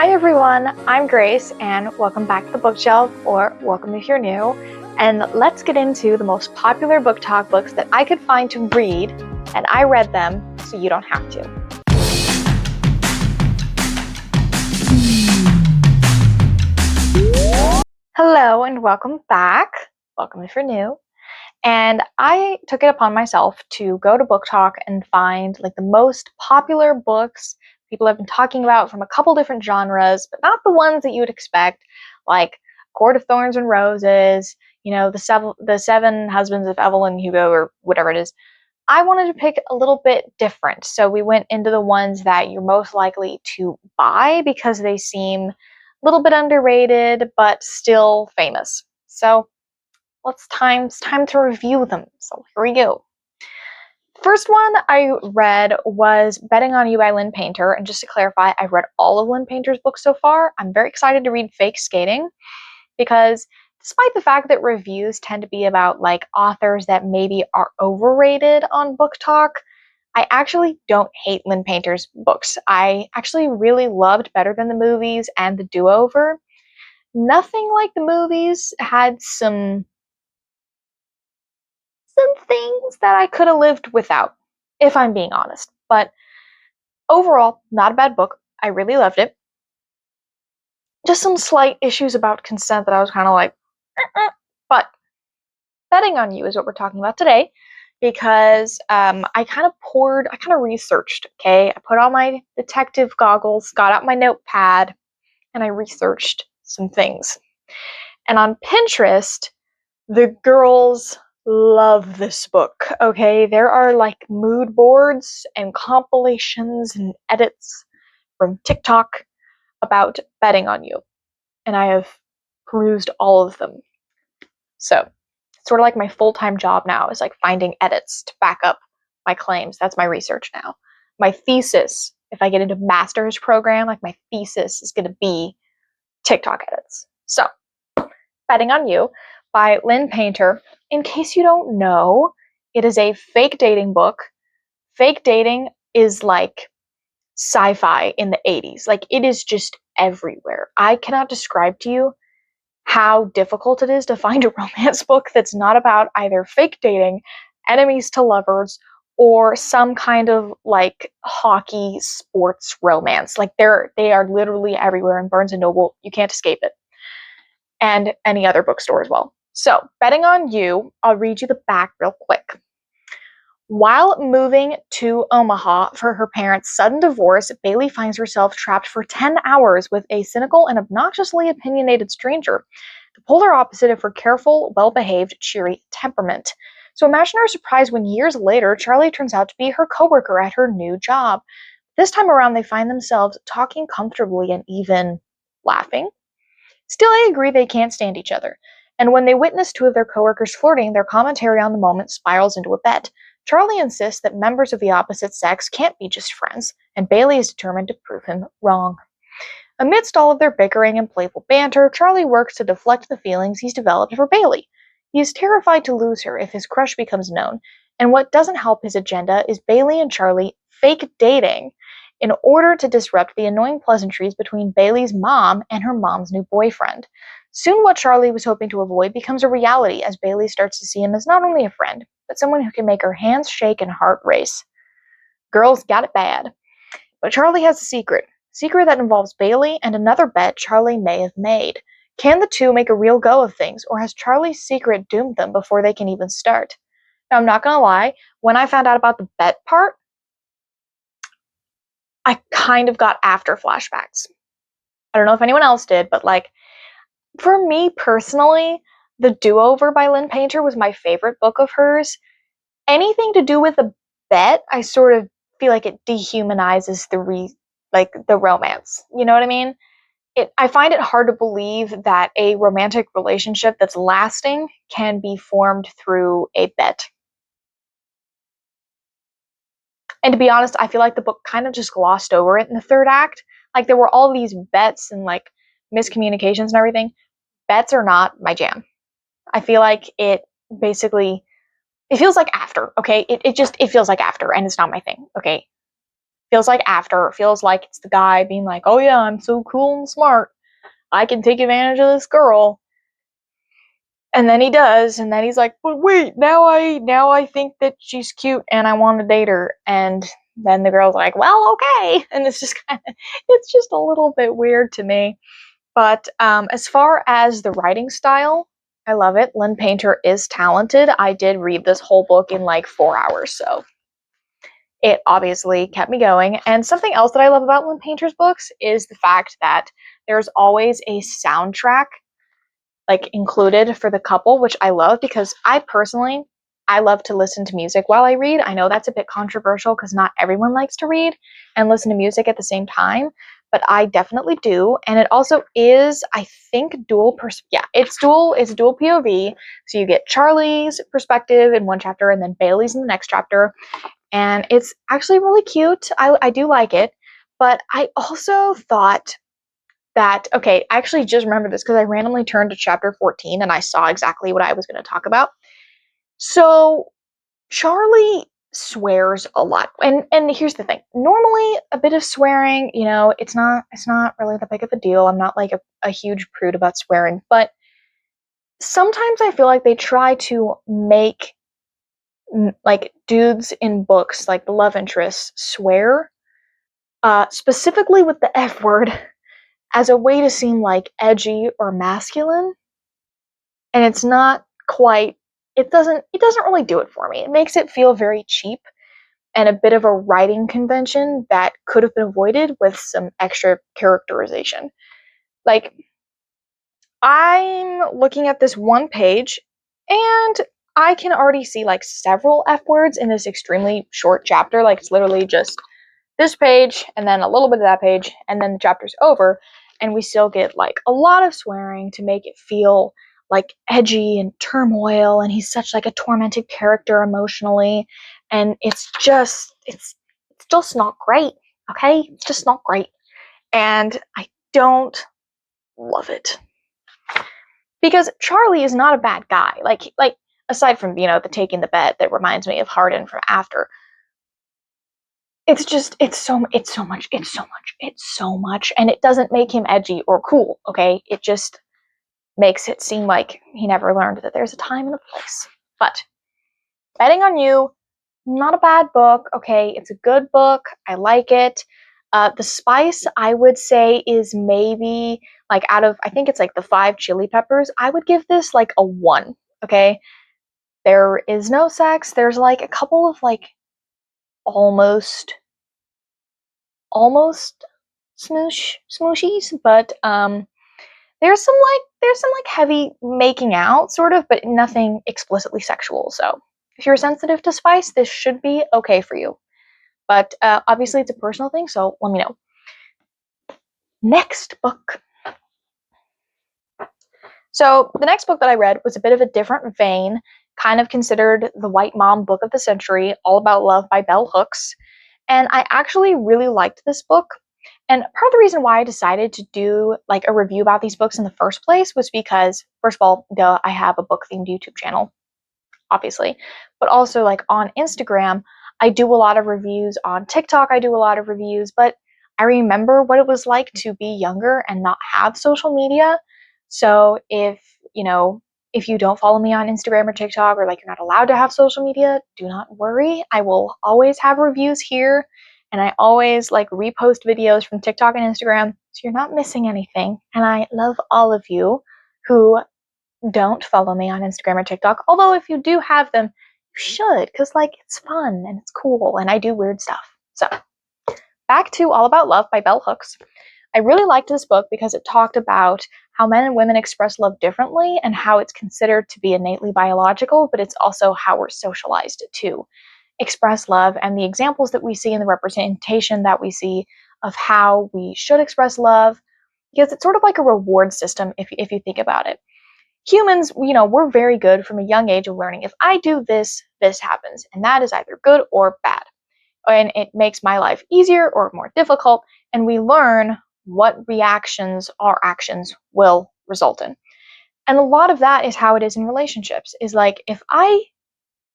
Hi everyone, I'm Grace and welcome back to the bookshelf, or welcome if you're new, and let's get into the most popular book talk books that I could find to read, and I read them so you don't have to. Hello and welcome back, welcome if you're new, and I took it upon myself to go to BookTok and find like the most popular books people have been talking about from a couple different genres, but not the ones that you would expect, like Court of Thorns and Roses, the seven Husbands of Evelyn Hugo, or whatever it is. I wanted to pick a little bit different, so we went into the ones that you're most likely to buy because they seem a little bit underrated, but still famous. So it's time to review them. So here we go. First one I read was Betting on You by Lynn Painter. And just to clarify, I've read all of Lynn Painter's books so far. I'm very excited to read Fake Skating because despite the fact that reviews tend to be about like authors that maybe are overrated on BookTok, I actually don't hate Lynn Painter's books. I actually really loved Better Than the Movies and The Do-Over. Nothing like the movies, had some things that I could have lived without, if I'm being honest. But overall, not a bad book. I really loved it. Just some slight issues about consent that I was kind of like, but Betting on You is what we're talking about today because I kind of researched, okay? I put on my detective goggles, got out my notepad, and I researched some things. And on Pinterest, the girls love this book, okay? There are like mood boards and compilations and edits from TikTok about Betting on You, and I have perused all of them. So, it's sort of like my full-time job now is like finding edits to back up my claims. That's my research now. My thesis, if I get into master's program, like my thesis is going to be TikTok edits. So, Betting on You by Lynn Painter. In case you don't know, it is a fake dating book. Fake dating is like sci-fi in the 80s. Like, it is just everywhere. I cannot describe to you how difficult it is to find a romance book that's not about either fake dating, enemies to lovers, or some kind of like hockey sports romance. Like, they are literally everywhere in Barnes and Noble. You can't escape it. And any other bookstore as well. So, Betting on You, I'll read you the back real quick. While moving to Omaha for her parents' sudden divorce, Bailey finds herself trapped for 10 hours with a cynical and obnoxiously opinionated stranger, the polar opposite of her careful, well-behaved, cheery temperament. So imagine her surprise when years later, Charlie turns out to be her coworker at her new job. This time around, they find themselves talking comfortably and even laughing. Still, I agree they can't stand each other. And when they witness two of their coworkers flirting, their commentary on the moment spirals into a bet. Charlie insists that members of the opposite sex can't be just friends, and Bailey is determined to prove him wrong. Amidst all of their bickering and playful banter, Charlie works to deflect the feelings he's developed for Bailey. He is terrified to lose her if his crush becomes known, and what doesn't help his agenda is Bailey and Charlie fake dating in order to disrupt the annoying pleasantries between Bailey's mom and her mom's new boyfriend. Soon what Charlie was hoping to avoid becomes a reality as Bailey starts to see him as not only a friend, but someone who can make her hands shake and heart race. Girls got it bad. But Charlie has a secret that involves Bailey and another bet Charlie may have made. Can the two make a real go of things, or has Charlie's secret doomed them before they can even start? Now, I'm not gonna lie, when I found out about the bet part, I kind of got after flashbacks. I don't know if anyone else did, but like, for me personally, The Do-Over by Lynn Painter was my favorite book of hers. Anything to do with a bet, I sort of feel like it dehumanizes the romance. You know what I mean? I find it hard to believe that a romantic relationship that's lasting can be formed through a bet. And to be honest, I feel like the book kind of just glossed over it in the third act. Like, there were all these bets and like miscommunications and everything. Bets are not my jam. I feel like it feels like after, okay? It feels like after, and it's not my thing, okay? Feels like after. Feels like it's the guy being like, oh yeah, I'm so cool and smart. I can take advantage of this girl. And then he does, and then he's like, but wait, now I think that she's cute and I want to date her. And then the girl's like, well, okay. And it's just it's just a little bit weird to me. But as far as the writing style, I love it. Lynn Painter is talented. I did read this whole book in like 4 hours, so it obviously kept me going. And something else that I love about Lynn Painter's books is the fact that there's always a soundtrack like included for the couple, which I love because I love to listen to music while I read. I know that's a bit controversial because not everyone likes to read and listen to music at the same time, but I definitely do. And it also is, I think, it's dual POV. So you get Charlie's perspective in one chapter and then Bailey's in the next chapter. And it's actually really cute. I do like it. But I also thought that, okay, I actually just remembered this because I randomly turned to chapter 14 and I saw exactly what I was going to talk about. So Charlie swears a lot. And here's the thing. Normally a bit of swearing, it's not really that big of a deal. I'm not like a huge prude about swearing, but sometimes I feel like they try to make like dudes in books, like the love interests, swear, specifically with the F word, as a way to seem like edgy or masculine. And it's not quite, it doesn't really do it for me. It makes it feel very cheap and a bit of a writing convention that could have been avoided with some extra characterization. Like, I'm looking at this one page and I can already see like several F words in this extremely short chapter. Like, it's literally just this page and then a little bit of that page and then the chapter's over, and we still get like a lot of swearing to make it feel like edgy and turmoil, and he's such like a tormented character emotionally, and it's just not great. Okay, it's just not great, and I don't love it because Charlie is not a bad guy. Like aside from the taking the bet that reminds me of Hardin from After. It's so much, and it doesn't make him edgy or cool, okay? It just makes it seem like he never learned that there's a time and a place. But Betting on You, not a bad book, okay? It's a good book. I like it. The spice, I would say, is maybe like out of, I think it's like the 5 chili peppers, I would give this like a 1, okay? There is no sex. There's like a couple of like almost smooshies, but there's some like heavy making out sort of, but nothing explicitly sexual. So if you're sensitive to spice, this should be okay for you. But obviously it's a personal thing, so let me know. Next book. So the next book that I read was a bit of a different vein, kind of considered the white mom book of the century, All About Love by Bell Hooks. And I actually really liked this book. And part of the reason why I decided to do like a review about these books in the first place was because, first of all, I have a book themed YouTube channel, obviously, but also like on Instagram, I do a lot of reviews. On TikTok, I do a lot of reviews, but I remember what it was like to be younger and not have social media. So if you don't follow me on Instagram or TikTok, or like you're not allowed to have social media, do not worry. I will always have reviews here, and I always like repost videos from TikTok and Instagram, so you're not missing anything. And I love all of you who don't follow me on Instagram or TikTok. Although if you do have them, you should, because like it's fun and it's cool and I do weird stuff. So back to All About Love by Bell Hooks. I really liked this book because it talked about how men and women express love differently and how it's considered to be innately biological, but it's also how we're socialized to express love, and the examples that we see in the representation that we see of how we should express love, because it's sort of like a reward system if you think about it. Humans, we're very good from a young age of learning. If I do this, this happens, and that is either good or bad. And it makes my life easier or more difficult, and we learn what reactions our actions will result in. And a lot of that is how it is in relationships, is like if I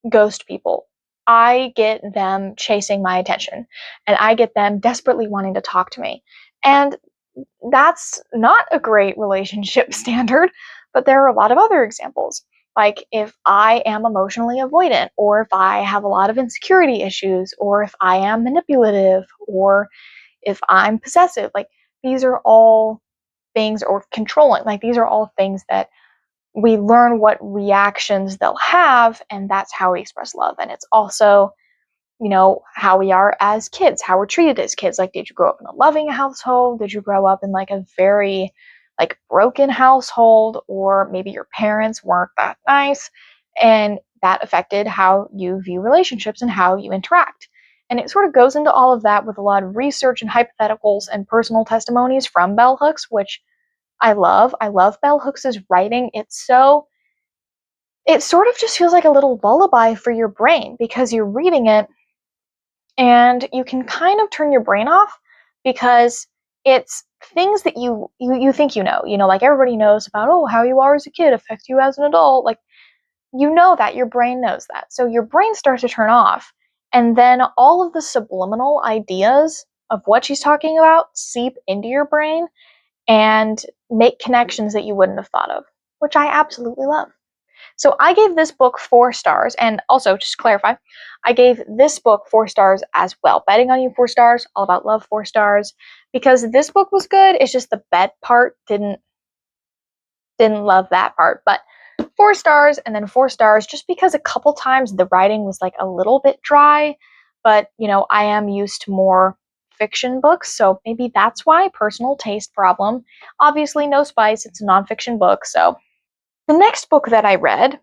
ghost people, I get them chasing my attention, and I get them desperately wanting to talk to me. And that's not a great relationship standard, but there are a lot of other examples. Like if I am emotionally avoidant, or if I have a lot of insecurity issues, or if I am manipulative, or if I'm possessive, like these are all things, or controlling, like these are all things that we learn what reactions they'll have, and that's how we express love. And it's also, how we are as kids, how we're treated as kids. Like, did you grow up in a loving household? Did you grow up in like a very like broken household? Or maybe your parents weren't that nice, and that affected how you view relationships and how you interact. And it sort of goes into all of that with a lot of research and hypotheticals and personal testimonies from bell hooks, which I love. I love bell hooks' writing. It sort of just feels like a little lullaby for your brain, because you're reading it and you can kind of turn your brain off, because it's things that you think like everybody knows about, oh, how you are as a kid affects you as an adult. Like, that your brain knows that. So your brain starts to turn off, and then all of the subliminal ideas of what she's talking about seep into your brain and make connections that you wouldn't have thought of, which I absolutely love. So I gave this book 4 stars, and also, just to clarify, I gave this book 4 stars as well. Betting on You 4 stars, All About Love 4 stars, because this book was good. It's just the bet part didn't love that part, but 4 stars, and then 4 stars just because a couple times the writing was like a little bit dry, but I am used to more fiction books, so maybe that's why. Personal taste problem. Obviously no spice, it's a nonfiction book. So the next book that I read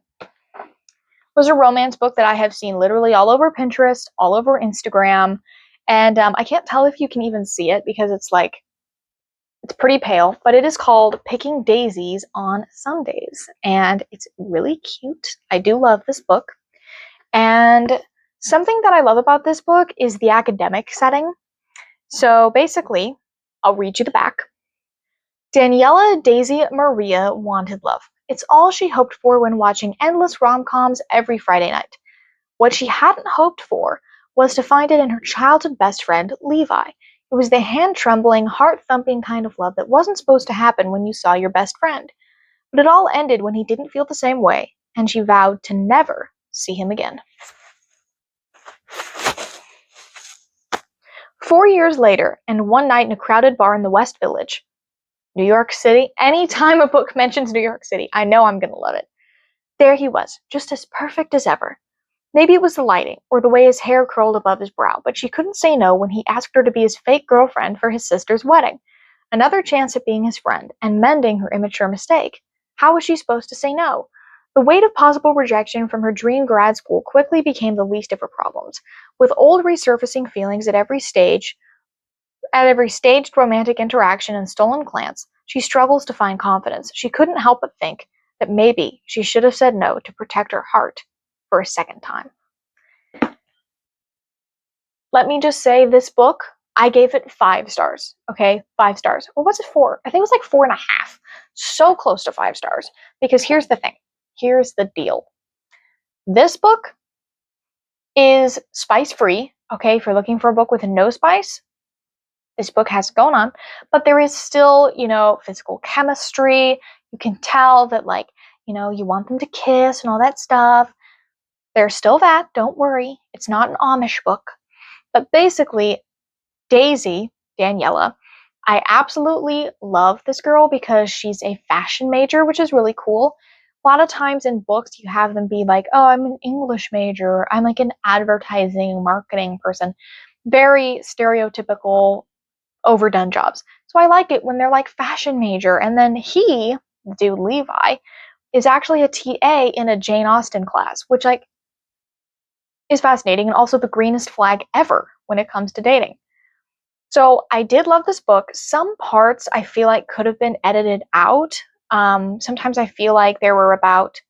was a romance book that I have seen literally all over Pinterest, all over Instagram, and I can't tell if you can even see it because it's pretty pale, but it is called Picking Daisies on Sundays, and it's really cute. I do love this book, and something that I love about this book is the academic setting. So basically, I'll read you the back. Daniela Daisy Maria wanted love. It's all she hoped for when watching endless rom-coms every Friday night. What she hadn't hoped for was to find it in her childhood best friend, Levi. It was the hand-trembling, heart-thumping kind of love that wasn't supposed to happen when you saw your best friend. But it all ended when he didn't feel the same way, and she vowed to never see him again. 4 years later, and one night in a crowded bar in the West Village, New York City. Anytime a book mentions New York City, I know I'm going to love it. There he was, just as perfect as ever. Maybe it was the lighting, or the way his hair curled above his brow, but she couldn't say no when he asked her to be his fake girlfriend for his sister's wedding. Another chance at being his friend, and mending her immature mistake. How was she supposed to say no? The weight of possible rejection from her dream grad school quickly became the least of her problems, with old resurfacing feelings at every staged romantic interaction and stolen glance. She struggles to find confidence. She couldn't help but think that maybe she should have said no to protect her heart for a second time. Let me just say, this book, I gave it 5 stars. Okay, 5 stars. Or was it 4? I think it was like 4.5. So close to 5 stars. Because here's the thing. Here's the deal. This book is spice-free. Okay, if you're looking for a book with no spice, this book has it going on. But there is still, physical chemistry. You can tell that, you want them to kiss and all that stuff. There's still that. Don't worry. It's not an Amish book. But basically, Daniela, I absolutely love this girl because she's a fashion major, which is really cool. A lot of times in books, you have them be like, oh, I'm an English major. I'm like an advertising, marketing person. Very stereotypical, overdone jobs. So I like it when they're like fashion major. And then he, dude Levi, is actually a TA in a Jane Austen class, which is fascinating, and also the greenest flag ever when it comes to dating. So I did love this book. Some parts I feel like could have been edited out. Sometimes I feel like there were about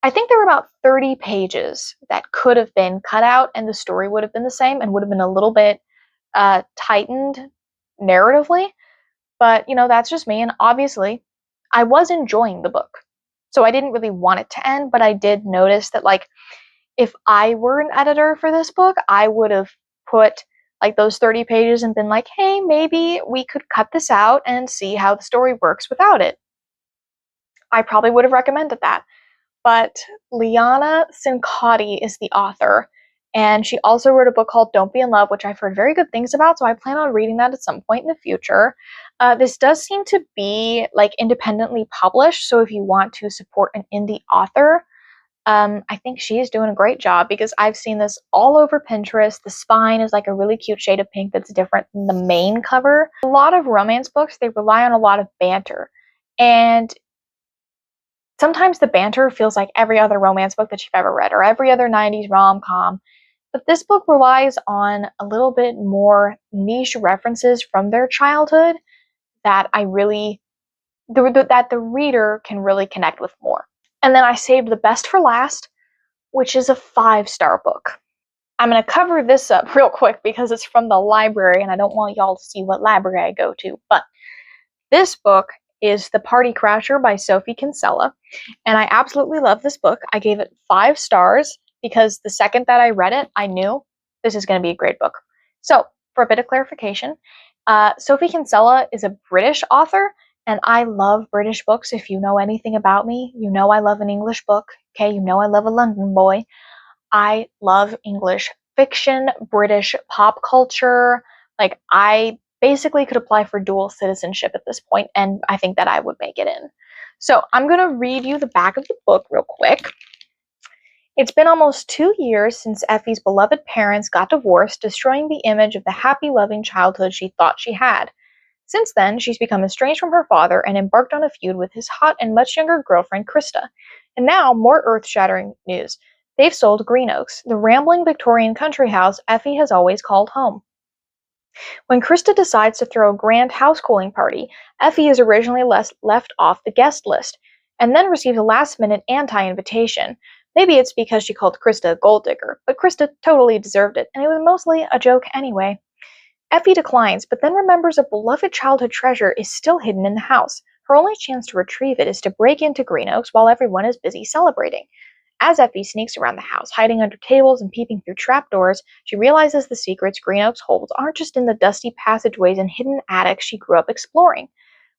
30 pages that could have been cut out, and the story would have been the same and would have been a little bit tightened narratively. But, that's just me. And obviously, I was enjoying the book. So I didn't really want it to end, but I did notice that, If I were an editor for this book, I would have put like those 30 pages and been like, hey, maybe we could cut this out and see how the story works without it. I probably would have recommended that. But Liana Cincotti is the author, and she also wrote a book called Don't Be in Love, which I've heard very good things about, so I plan on reading that at some point in the future. This does seem to be like independently published, so if you want to support an indie author, I think she's doing a great job because I've seen this all over Pinterest. The spine is like a really cute shade of pink that's different than the main cover. A lot of romance books, they rely on a lot of banter, and sometimes the banter feels like every other romance book that you've ever read or every other 90s rom-com. But this book relies on a little bit more niche references from their childhood that that the reader can really connect with more. And then I saved the best for last, which is a 5-star book. I'm going to cover this up real quick because it's from the library and I don't want y'all to see what library I go to. But this book is The Party Crasher by Sophie Kinsella. And I absolutely love this book. I gave it 5 stars because the second that I read it, I knew this is going to be a great book. So, for a bit of clarification, Sophie Kinsella is a British author, and I love British books. If you know anything about me, you know I love an English book. Okay, you know I love a London boy. I love English fiction, British pop culture. Like, I basically could apply for dual citizenship at this point, and I think that I would make it in. So I'm going to read you the back of the book real quick. It's been almost 2 years since Effie's beloved parents got divorced, destroying the image of the happy, loving childhood she thought she had. Since then, she's become estranged from her father and embarked on a feud with his hot and much younger girlfriend, Krista. And now, more earth-shattering news. They've sold Green Oaks, the rambling Victorian country house Effie has always called home. When Krista decides to throw a grand house-cooling party, Effie is originally left off the guest list, and then receives a last-minute anti-invitation. Maybe it's because she called Krista a gold digger, but Krista totally deserved it, and it was mostly a joke anyway. Effie declines, but then remembers a beloved childhood treasure is still hidden in the house. Her only chance to retrieve it is to break into Green Oaks while everyone is busy celebrating. As Effie sneaks around the house, hiding under tables and peeping through trapdoors, she realizes the secrets Green Oaks holds aren't just in the dusty passageways and hidden attics she grew up exploring.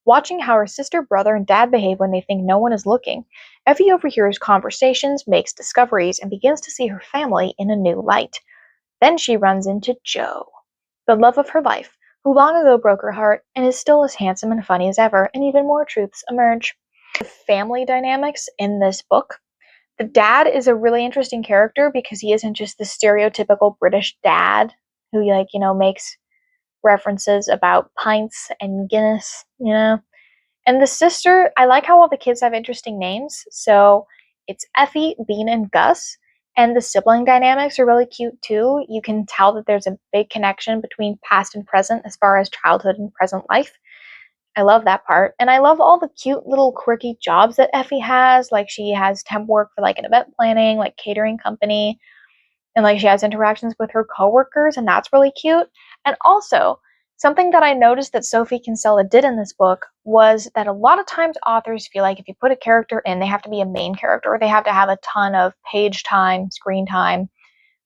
Watching how her sister, brother, and dad behave when they think no one is looking, Effie overhears conversations, makes discoveries, and begins to see her family in a new light. Then she runs into Joe, the love of her life, who long ago broke her heart and is still as handsome and funny as ever, and even more truths emerge. The family dynamics in this book. The dad is a really interesting character because he isn't just the stereotypical British dad who, makes references about pints and Guinness, And the sister, I like how all the kids have interesting names. So it's Effie, Bean, and Gus. And the sibling dynamics are really cute too. You can tell that there's a big connection between past and present as far as childhood and present life. I love that part. And I love all the cute little quirky jobs that Effie has. Like she has temp work for like an event planning, like catering company. And like she has interactions with her coworkers, and that's really cute. And also, something that I noticed that Sophie Kinsella did in this book was that a lot of times authors feel like if you put a character in, they have to be a main character, or they have to have a ton of page time, screen time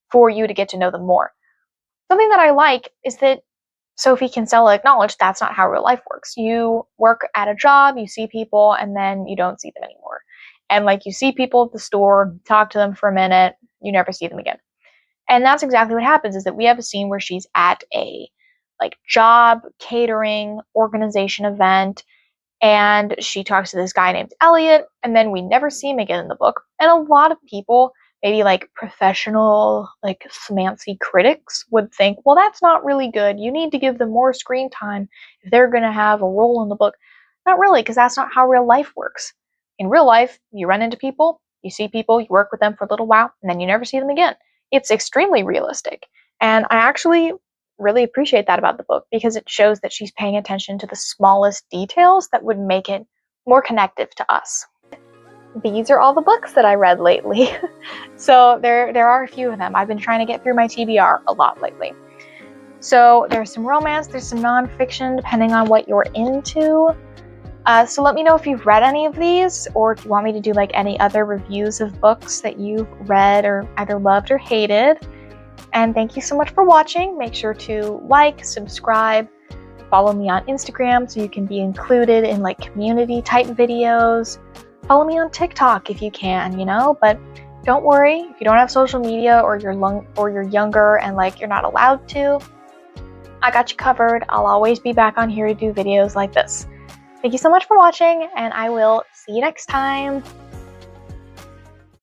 for you to get to know them more. Something that I like is that Sophie Kinsella acknowledged that's not how real life works. You work at a job, you see people, and then you don't see them anymore. And like you see people at the store, talk to them for a minute, you never see them again. And that's exactly what happens, is that we have a scene where she's at a job, catering, organization event, and she talks to this guy named Elliot, and then we never see him again in the book. And a lot of people, maybe professional, fancy critics, would think, well, that's not really good. You need to give them more screen time if they're going to have a role in the book. Not really, because that's not how real life works. In real life, you run into people, you see people, you work with them for a little while, and then you never see them again. It's extremely realistic. And I actually really appreciate that about the book because it shows that she's paying attention to the smallest details that would make it more connective to us. These are all the books that I read lately. So there are a few of them. I've been trying to get through my TBR a lot lately. So there's some romance, there's some nonfiction, depending on what you're into. So let me know if you've read any of these, or if you want me to do like any other reviews of books that you've read or either loved or hated. And thank you so much for watching. Make sure to like, subscribe, follow me on Instagram so you can be included in like community type videos. Follow me on TikTok if you can, but don't worry if you don't have social media, or you're younger and like you're not allowed to. I got you covered. I'll always be back on here to do videos like this. Thank you so much for watching, and I will see you next time.